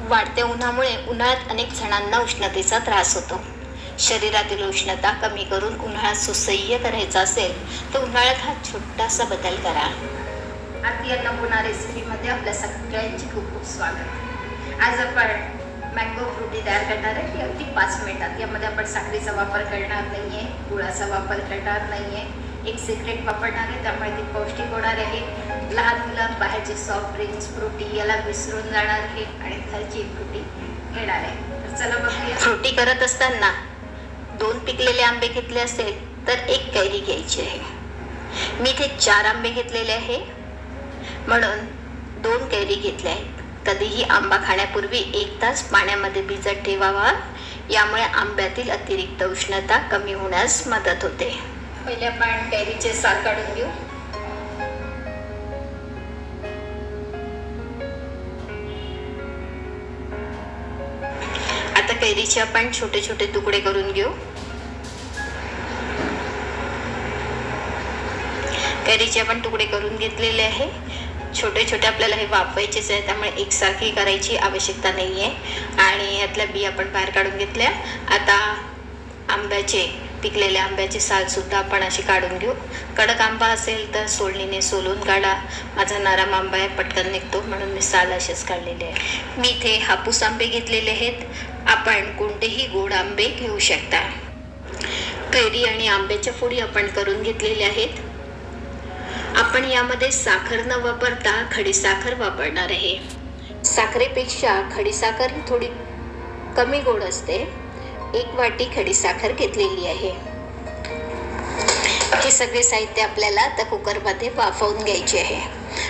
वाढत्या उन्हामुळे उन्हाळ्यात अनेक जणांना उष्णतेचा त्रास होतो. शरीरातील उष्णता कमी करून उन्हाळा सुसह्य करायचा असेल तर उन्हाळ्यात हा छोटासा बदल करा. आरती अन्नपूर्णा रेसिपीमध्ये आपल्या सगळ्यांचे खूप खूप स्वागत. आज आपण मँगो फ्रुटी तयार करणार आहे. ही अगदी 5 मिनिटात. यामध्ये आपण साखरेचा वापर करणार नाही आहे, गुळाचा वापर करणार नाही आहे. एक सिक्रेट वापरणार आहे, त्यामुळे ती पौष्टिक होणार आहे. लहान मुलं बाहेरचे सॉफ्ट ड्रिंक्स फ्रुटी याला विसरून जाणार आहे आणि घरची फ्रुटी घेणार आहे. तर चला बघूया. फ्रुटी करत असताना 2 पिकलेले आंबे घेतले असेल तर 1 कैरी घ्यायची आहे. मी इथे 4 आंबे घेतलेले आहे म्हणून 2 कैरी घेतल्या आहेत. कधीही आंबा खाण्यापूर्वी 1 तास पाण्यामध्ये भिजत ठेवावा. यामुळे आंब्यातील अतिरिक्त उष्णता कमी होण्यास मदत होते. पहिले आपण कैरीचे साल काढून घेऊ. आता कैरीचे आपण छोटे छोटे तुकडे करून घेऊ. कैरीचे आपण तुकडे करून घेतलेले आहे. छोटे छोटे आपल्याला हे वाफवायचेच आहे, त्यामुळे एकसारखी करायची आवश्यकता नाही आहे. आणि यातल्या बी आपण बाहेर काढून घेतल्या. आता आंब्याचे पिकलेल्या आंब्याचे सालसुद्धा आपण अशी काढून घेऊ. कडक आंबा असेल तर सोलणीने सोलून काढा. माझा नरम आंबा आहे, पटकन निघतो म्हणून मी साल असेच काढलेले आहे. मी इथे हापूस आंबे घेतलेले आहेत. आपण कोणतेही गोड आंबे घेऊ शकता. कैरी आणि आंब्याच्या फोडी आपण करून घेतलेल्या आहेत. आपण यामध्ये साखर न वापरता खडीसाखर वापरणार आहे. साखरेपेक्षा खडीसाखर ही थोडी कमी गोड असते. 1 वाटी खडीसाखर घेतलेली आहे. हे सगळे साहित्य आपल्याला आता कुकरमध्ये वाफवून घ्यायचे आहे.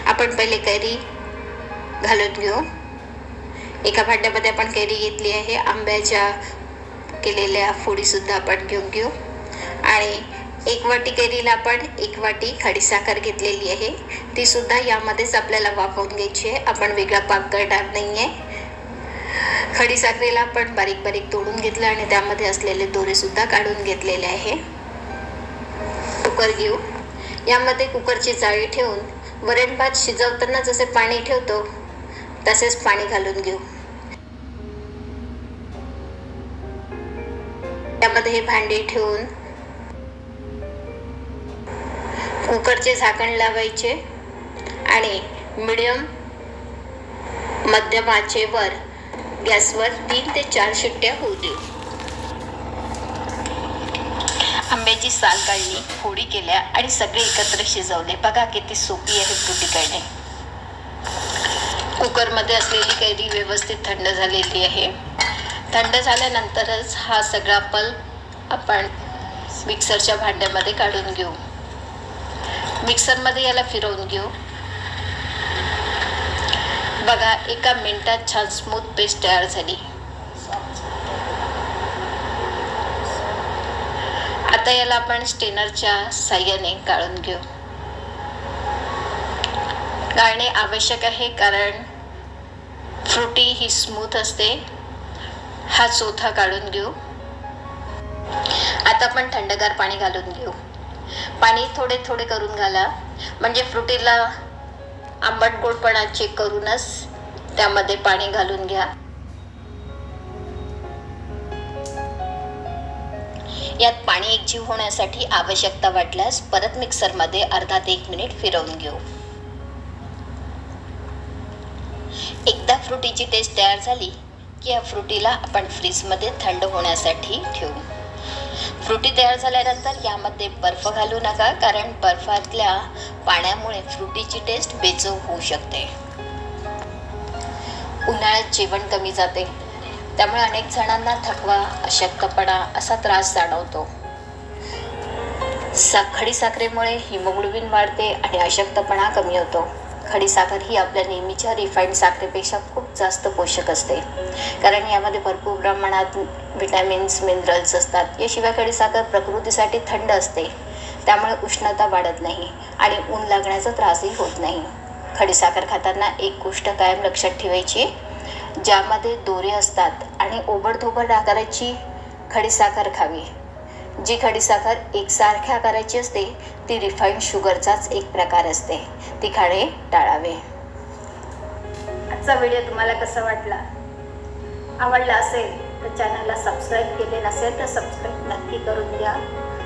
आपण पहिले कैरी घालून घेऊ. एका भांड्यामध्ये आपण कैरी घेतली आहे. आंब्याच्या केलेल्या फोडीसुद्धा आपण घेऊन घेऊ. आणि 1 वाटी कैरीला आपण 1 वाटी खडीसाखर घेतलेली आहे. ती सुद्धा यामध्येच आपल्याला वाफवून घ्यायची आहे. आपण वेगळा पाक करणार नाही आहे. खडीसाखरेला आपण बारीक बारीक तोडून घेतलं आणि त्यामध्ये असलेले दोरे सुद्धा काढून घेतलेले आहे. कुकर घेऊ. यामध्ये कुकरची जाळी ठेवून वरण भात शिजवताना जसे पाणी ठेवतो तसेच पाणी घालून घेऊ. यामध्ये हे भांडे ठेवून कुकरचे झाकण लावायचे आणि मध्यम आचेवर गॅसवर 3 ते 4 शिट्ट्या होऊ देऊ. आंब्याची साल काढली, फोडी केल्या आणि सगळे एकत्र शिजवले. बघा किती सोपी आहे फ्रुटी करणे. कुकरमध्ये असलेली कैरी व्यवस्थित थंड झालेली आहे. थंड झाल्यानंतरच हा सगळा पल्प आपण मिक्सरच्या भांड्यामध्ये काढून घेऊ. मिक्सरमध्ये याला फिरवून घेऊ. बघा 1 मिनिटात छान स्मूथ पेस्ट तयार झाली. आता याला आपण स्ट्रेनरच्या साहाय्याने गाळून घेऊ. गाळणे आवश्यक आहे कारण फ्रुटी ही स्मूथ असते. हा चोथा काढून घेऊ. आता आपण थंडगार पाणी घालून घेऊ. पाणी थोडे थोडे करून घाला, म्हणजे फ्रुटीला आंबट गोडपणा चेक करूनच त्यामध्ये पाणी घालून घ्या. यात पाणी एकजीव होण्यासाठी आवश्यकता वाटल्यास परत मिक्सरमध्ये अर्धा ते 1 मिनिट फिरवून घेऊ. एकदा फ्रुटीची टेस्ट तयार झाली की या फ्रुटीला आपण फ्रीजमध्ये थंड होण्यासाठी ठेवू. फ्रुटी तयार झाल्यानंतर यामध्ये बर्फ घालू नका, कारण बर्फातल्या पाण्यामुळे फ्रुटीची टेस्ट बेचव होऊ शकते. उन्हाळ्यात जेवण कमी जाते, त्यामुळे अनेक जणांना थकवा, अशक्तपणा असा त्रास जाणवतो. खडीसाखरेमुळे हिमोग्लोबिन वाढते आणि अशक्तपणा कमी होतो. खडीसाखर ही आपल्या नेहमीच्या रिफाईंड साखरेपेक्षा खूप जास्त पोषक असते, कारण यामध्ये भरपूर प्रमाणात व्हिटॅमिन्स, मिनरल्स असतात. याशिवाय खडीसाखर प्रकृतीसाठी थंड असते, त्यामुळे उष्णता वाढत नाही आणि ऊन लागण्याचा त्रासही होत नाही. खडीसाखर खाताना एक गोष्ट कायम लक्षात ठेवायची, ज्यामध्ये दोरे असतात आणि ओबडधोबड आकाराची खडीसाखर खावी. जी खडीसाखर एकसारख्या आकाराची असते ती रिफाईंड शुगरचाच एक प्रकार असते, ती खाणे टाळावे. आजचा व्हिडिओ तुम्हाला कसा वाटला आवडला असेल तर चॅनलला सबस्क्राईब केले नसेल तर सबस्क्राईब नक्की करून द्या.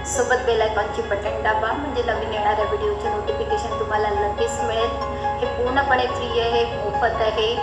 सोबत बेल आयकॉनची बटन दाबा म्हणजे नवीन येणाऱ्या व्हिडिओचे नोटिफिकेशन तुम्हाला लगेच मिळेल. हे पूर्णपणे फ्री आहे, मोफत आहे.